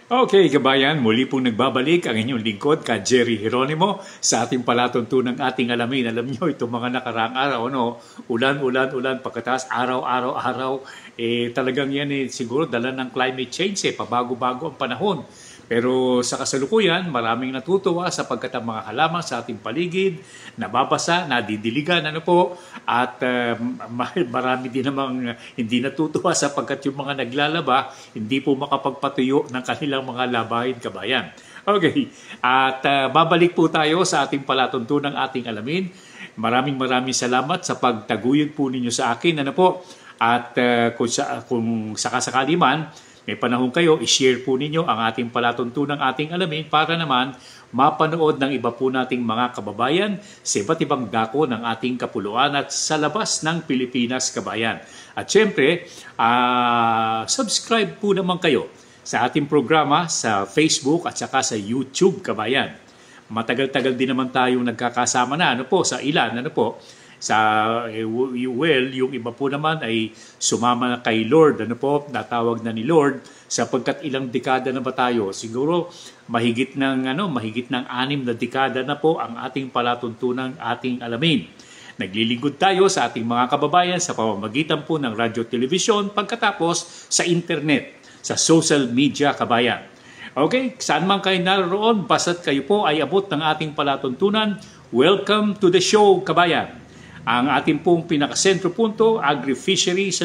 Okay, kabayan, muli pong nagbabalik ang inyong lingkod, ka Jerry Geronimo, sa ating palatuntunang ating alamin. Alam nyo, itong mga nakaraang araw, ulan, pagkatapos araw, talagang yan siguro dala ng climate change, pabago-bago ang panahon. Pero sa kasalukuyan, maraming natutuwa sapagkat ang mga halaman sa ating paligid, nababasa, nadidiligan, at marami din namang hindi natutuwa sapagkat yung mga naglalaba, hindi po makapagpatuyo ng kanilang mga labahin, kabayan. Okay, at babalik po tayo sa ating palatuntunang ating alamin. Maraming salamat sa pagtaguyod po ninyo sa akin, at kung sakasakali man, may panahon kayo, i-share po ninyo ang ating palatuntunang ating alamin para naman mapanood ng iba po nating mga kababayan sa iba't ibang dako ng ating kapuluan at sa labas ng Pilipinas, kabayan. At syempre, subscribe po naman kayo sa ating programa sa Facebook at saka sa YouTube, kabayan. Matagal-tagal din naman tayong nagkakasama na sa ilan, yung iba po naman ay sumama na kay Lord, natawag na ni Lord sapagkat ilang dekada na ba tayo? Siguro mahigit ng 6 na dekada na po ang ating palatuntunang ating alamin. Naglilingkod tayo sa ating mga kababayan sa pamamagitan po ng radyo, telebisyon, pagkatapos sa internet, sa social media, kabayan. Okay, saan man kayo naroon, basta't kayo po ay abot ng ating palatuntunan, welcome to the show, kabayan. Ang ating pong pinakasentro punto, agri-fisheries,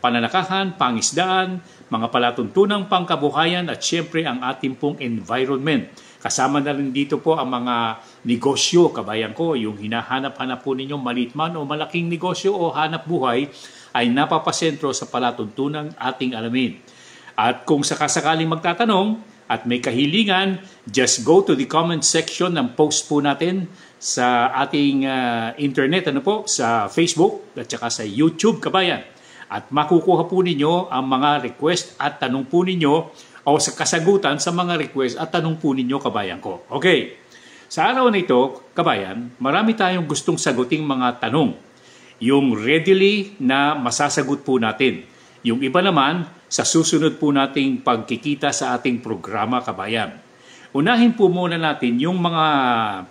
pananakahan, pangisdaan, mga palatuntunang pangkabuhayan at syempre ang ating pong environment. Kasama na rin dito po ang mga negosyo, kabayan ko, yung hinahanap-hanap po ninyo maliit man o malaking negosyo o hanap buhay ay napapasentro sa palatuntunang ating alamin. At kung sakasakaling magtatanong at may kahilingan, just go to the comment section ng post po natin sa ating internet, sa Facebook at saka sa YouTube, kabayan. At makukuha po ninyo ang mga request at tanong po ninyo o sa kasagutan sa mga request at tanong po ninyo, kabayan ko. Okay, sa araw na ito, kabayan, marami tayong gustong saguting mga tanong. Yung readily na masasagot po natin. Yung iba naman, sa susunod po nating pagkikita sa ating programa, kabayan. Unahin po muna natin yung mga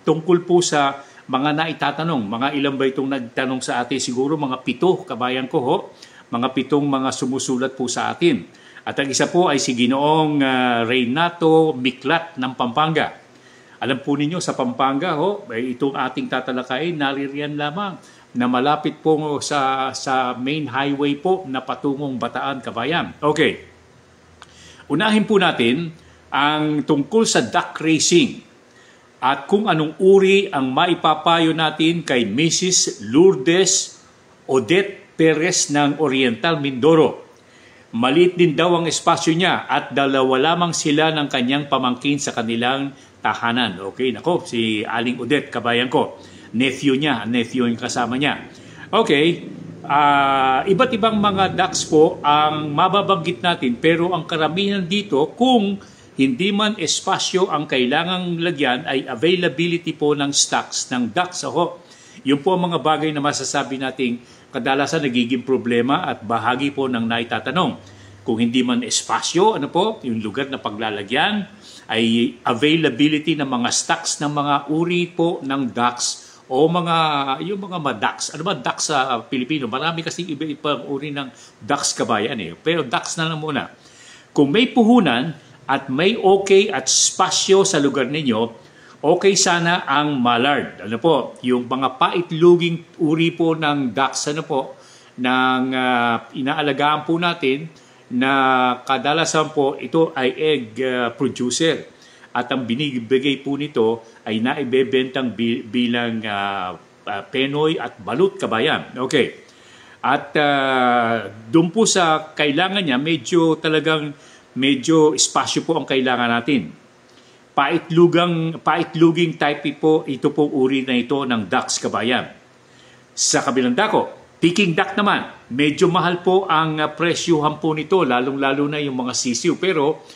tungkol po sa mga naitatanong. Mga ilan ba itong nagtanong sa atin? Siguro mga 7, kabayan ko Mga 7 mga sumusulat po sa atin. At ang isa po ay si Ginoong Reynato Miklat ng Pampanga. Alam po ninyo sa Pampanga, itong ating tatalakayin, naririyan lamang na malapit po sa main highway po na patungong Bataan, kabayan. Okay. Unahin po natin ang tungkol sa duck racing at kung anong uri ang maipapayo natin kay Mrs. Lourdes Odette Perez ng Oriental Mindoro. Maliit din daw ang espasyo niya at 2 lamang sila ng kanyang pamangkin sa kanilang tahanan. Okay, si Aling Odette, kabayan ko. Nephew yung kasama niya. Okay, iba't ibang mga ducks po ang mababanggit natin pero ang karamihan dito kung hindi man espasyo ang kailangang lagyan ay availability po ng stocks ng ducks. Yun po ang mga bagay na masasabi nating kadalasan nagiging problema at bahagi po ng naitatanong. Kung hindi man espasyo, yung lugar na paglalagyan, ay availability ng mga stocks ng mga uri po ng ducks o yung mga ducks. Ano ba ducks sa Pilipino? Marami kasi iba-ibang uri ng ducks, kabayan Pero ducks na lang muna. Kung may puhunan, at may okay at spasyo sa lugar ninyo, okay sana ang mallard. Yung mga paitluging uri po ng ducks, ng inaalagaan po natin na kadalasan po ito ay egg producer. At ang binibigay po nito ay naibebentang bilang penoy at balut, kabayan. Okay. At doon po sa kailangan niya, medyo espasyo po ang kailangan natin. Paitluging type po ito po uri na ito ng ducks, kabayan. Sa kabilang dako, Peking duck naman, medyo mahal po ang presyuhan po nito, lalong-lalo na yung mga sisiw. Pero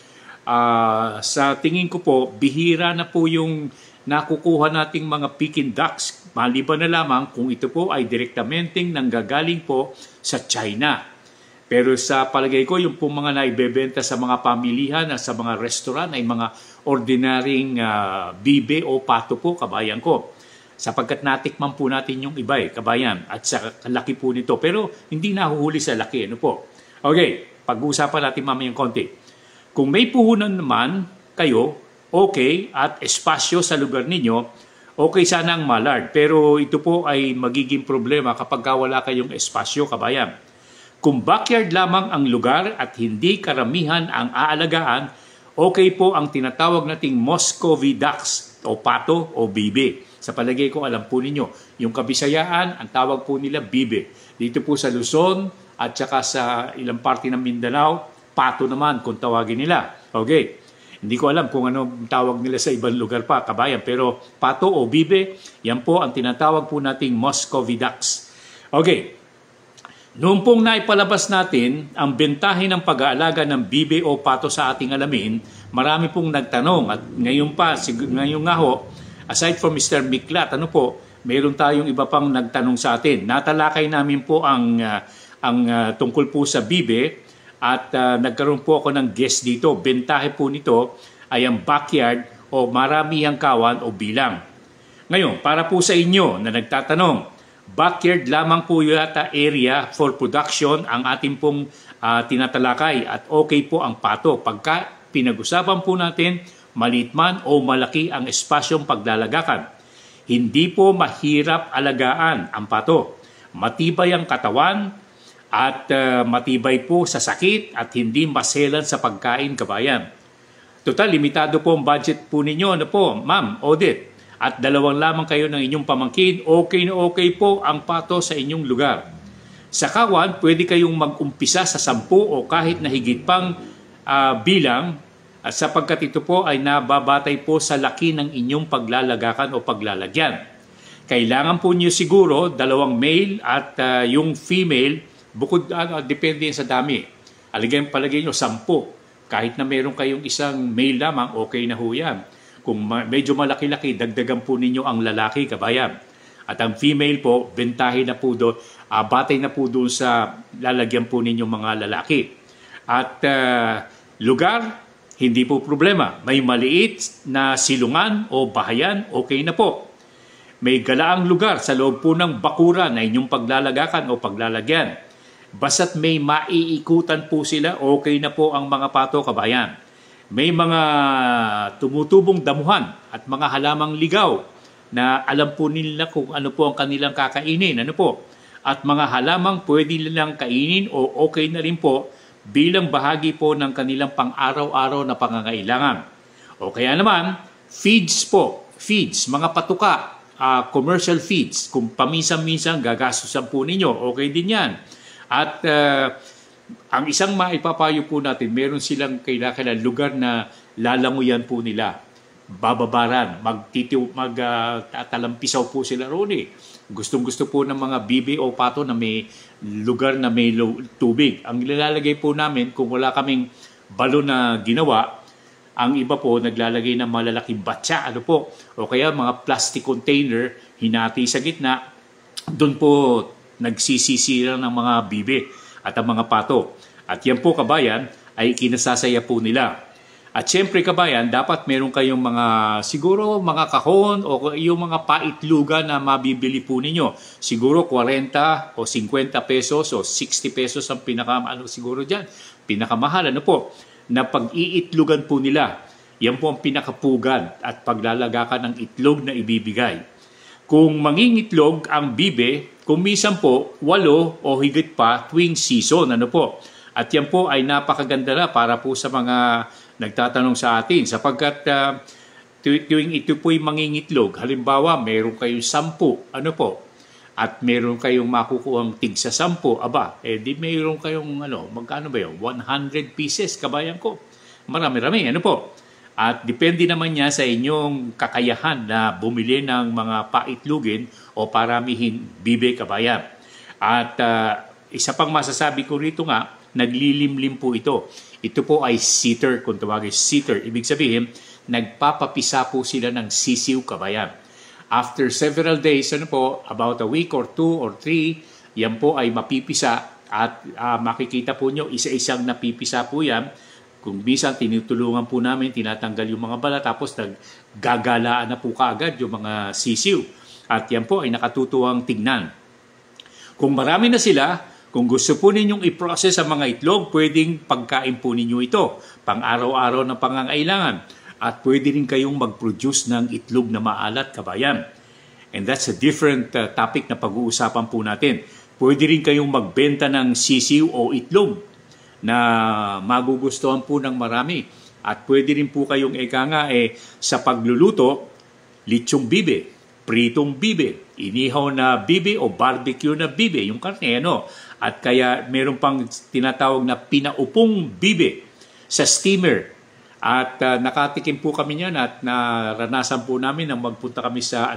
sa tingin ko po, bihira na po yung nakukuha nating mga Peking ducks. Maliban na lamang kung ito po ay direktamenteng nanggagaling po sa China. Pero sa palagay ko, yung pong mga naibebenta sa mga pamilihan at sa mga restaurant ay mga ordinaryong bibe o pato po, kabayan ko. Sapagkat natikman po natin yung iba kabayan, at sa laki po nito. Pero hindi nahuhuli sa laki, ano po. Okay, pag-uusapan natin mamayang konti. Kung may puhunan naman kayo, okay, at espasyo sa lugar ninyo, okay sana ang mallard. Pero ito po ay magiging problema kapag wala kayong espasyo, kabayan. Kung backyard lamang ang lugar at hindi karamihan ang aalagaan, okay po ang tinatawag nating Muscovy ducks o pato o bibe. Sa palagay ko, alam po ninyo, yung Kabisayaan, ang tawag po nila bibe. Dito po sa Luzon at saka sa ilang parte ng Mindanao, pato naman kung tawagin nila. Okay. Hindi ko alam kung ano tawag nila sa ibang lugar pa, kabayan. Pero pato o bibe, yan po ang tinatawag po nating Muscovy ducks. Okay. Noong pong naipalabas natin ang bentahe ng pag-aalaga ng bibe o pato sa ating alamin, marami pong nagtanong at ngayon nga ho, aside from Mr. Miklat, mayroon tayong iba pang nagtanong sa atin. Natalakay namin po ang tungkol po sa bibe at nagkaroon po ako ng guest dito. Bentahe po nito ay ang backyard o maramihang kawan o bilang. Ngayon, para po sa inyo na nagtatanong, backyard lamang po yata area for production ang ating pong tinatalakay at okay po ang pato. Pagka pinag-usapan po natin, maliit man o malaki ang espasyong paglalagakan. Hindi po mahirap alagaan ang pato. Matibay ang katawan at matibay po sa sakit at hindi maselan sa pagkain, kabayan. Total, limitado po ang budget po ninyo. Ma'am Odette? At 2 lamang kayo ng inyong pamangkin, okay na okay po ang pato sa inyong lugar. Sa kawan, pwede kayong mag-umpisa sa 10 o kahit na higit pang bilang at sapagkat ito po ay nababatay po sa laki ng inyong paglalagakan o paglalagyan. Kailangan po niyo siguro 2 male at yung female, bukod depende sa dami. Palagay nyo 10. Kahit na meron kayong isang male lamang, okay na ho yan. Kung medyo malaki-laki, dagdagan po ninyo ang lalaki, kabayan. At ang female po, bentahe na po doon, batay na po doon sa lalagyan po ninyo mga lalaki. At lugar, hindi po problema. May maliit na silungan o bahayan, okay na po. May galaang lugar sa loob po ng bakuran na inyong paglalagakan o paglalagyan. Basta't may maiikutan po sila, okay na po ang mga pato, kabayan. May mga tumutubong damuhan at mga halamang ligaw na alam po nila kung ano po ang kanilang kakainin. At mga halamang pwede nilang kainin o okay na rin po bilang bahagi po ng kanilang pang-araw-araw na pangangailangan. O kaya naman, feeds po. Feeds, mga patuka, commercial feeds. Kung paminsan-minsan gagastusan po ninyo, okay din yan. At ang isang maipapayo po natin, meron silang kailangan lugar na lalanguyan po nila. Bababaran, magtatampisaw po sila roon. Gustong-gusto po ng mga bibi o pato na may lugar na may tubig. Ang nilalagay po namin, kung wala kaming balon na ginawa, ang iba po naglalagay ng malalaking batya, o kaya mga plastic container, hinati sa gitna, doon po nagsisisira ng mga bibi at ang mga pato. At yan po, kabayan, ay kinasasaya po nila. At syempre, kabayan, dapat meron kayong siguro mga kahon o yung mga paitlugan na mabibili po ninyo. Siguro 40 o 50 pesos o 60 pesos ang siguro dyan, pinakamahal, na pag-iitlugan po nila. Yan po ang pinakapugan at paglalagakan ng itlog na ibibigay. Kung mangingitlog ang bibe, kung minsan po, 8 o higit pa tuwing season, At yan po ay napakaganda na para po sa mga nagtatanong sa atin. Sapagkat tuwing ito po'y mangingitlog, halimbawa, meron kayong 10, At meron kayong makukuhang tig sa 10, di meron kayong, magkano ba yun? 100 pieces, kabayan ko. Marami-rami, At depende naman niya sa inyong kakayahan na bumili ng mga paitlugin o paramihin bibe, kabayan. At isa pang masasabi ko rito nga, naglilimlim po ito. Ito po ay seater, kung tawagin seater. Ibig sabihin, nagpapapisa po sila ng sisiw, kabayan. After several days, about a week or 2 or 3, yan po ay mapipisa At makikita po nyo, isa-isang napipisa po yan. Kung minsan tinutulungan po namin, tinatanggal yung mga balat, tapos naggagalaan na po kaagad yung mga sisiw. At yan po ay nakatutuwang tignan. Kung marami na sila, kung gusto po ninyong i-process ang mga itlog, pwedeng pagkain po ninyo ito, pang-araw-araw na pangangailangan. At pwede rin kayong mag-produce ng itlog na maalat, kabayan. And that's a different topic na pag-uusapan po natin. Pwede rin kayong magbenta ng sisiw o itlog na magugustuhan po ng marami. At pwede rin po kayong sa pagluluto, litsong bibe, pritong bibe, inihaw na bibe o barbecue na bibe, yung karne, At kaya meron pang tinatawag na pinaupong bibe sa steamer. At nakatikim po kami niyan at naranasan po namin na magpunta kami sa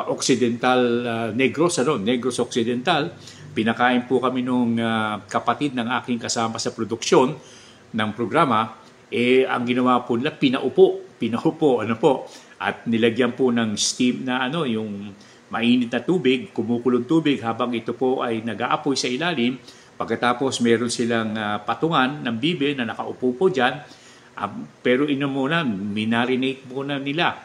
Occidental Negros, Negros Occidental. Pinakain po kami nung kapatid ng aking kasama sa produksyon ng programa. Ang ginawa po nila, pinaupo, at nilagyan po ng steam na yung mainit na tubig, kumukulong tubig habang ito po ay nag-aapoy sa ilalim. Pagkatapos meron silang patungan ng bibe na nakaupo po dyan. Pero muna, minarinate muna nila.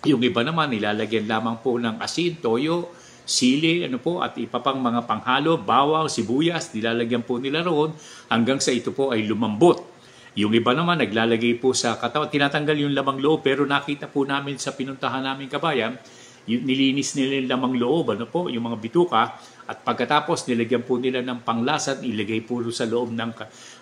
Yung iba naman, nilalagyan lamang po ng asin, toyo, sili, at iba pang mga panghalo, bawang, sibuyas, nilalagyan po nila roon hanggang sa ito po ay lumambot. Yung iba naman, naglalagay po sa katawan, tinatanggal yung lamang loob, pero nakita po namin sa pinuntahan namin kabayan, nilinis nila yung lamang loob, yung mga bituka, at pagkatapos nilagyan po nila ng panglasat, ilagay po sa loob ng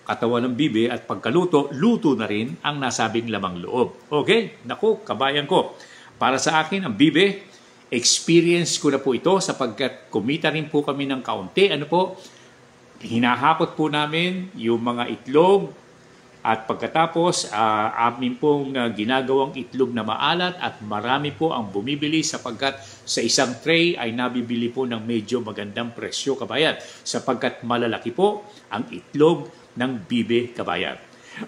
katawan ng bibe, at pagkaluto, luto na rin ang nasabing lamang loob. Okay? Naku, kabayan ko. Para sa akin, ang bibe, experience ko na po ito sapagkat kumita rin po kami ng kaunti. Hinahakot po namin yung mga itlog at pagkatapos amin pong ginagawang itlog na maalat at marami po ang bumibili sapagkat sa isang tray ay nabibili po ng medyo magandang presyo, kabayan, sapagkat malalaki po ang itlog ng bibe, kabayan.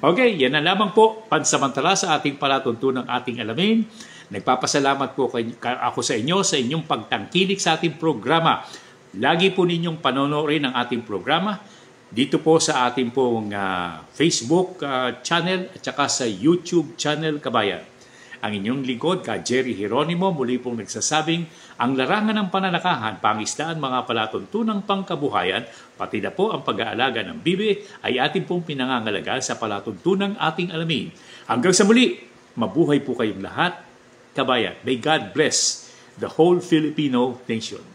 Okay, yan na lamang po pansamantala sa ating palatuntunang ating alamin. Nagpapasalamat po ako sa inyo sa inyong pagtangkilik sa ating programa. Lagi po ninyong panonoodin ang ating programa dito po sa ating pong Facebook channel at saka sa YouTube channel, kabayan. Ang inyong lingkod, Jerry Geronimo, muli pong nagsasabing ang larangan ng pananakahan, pangisdaan, mga palatuntunang pangkabuhayan, pati na po ang pag-aalaga ng bibe ay ating pong pinangangalagaan sa palatuntunang ating alamin. Hanggang sa muli, mabuhay po kayong lahat, kabayan. May God bless the whole Filipino nation.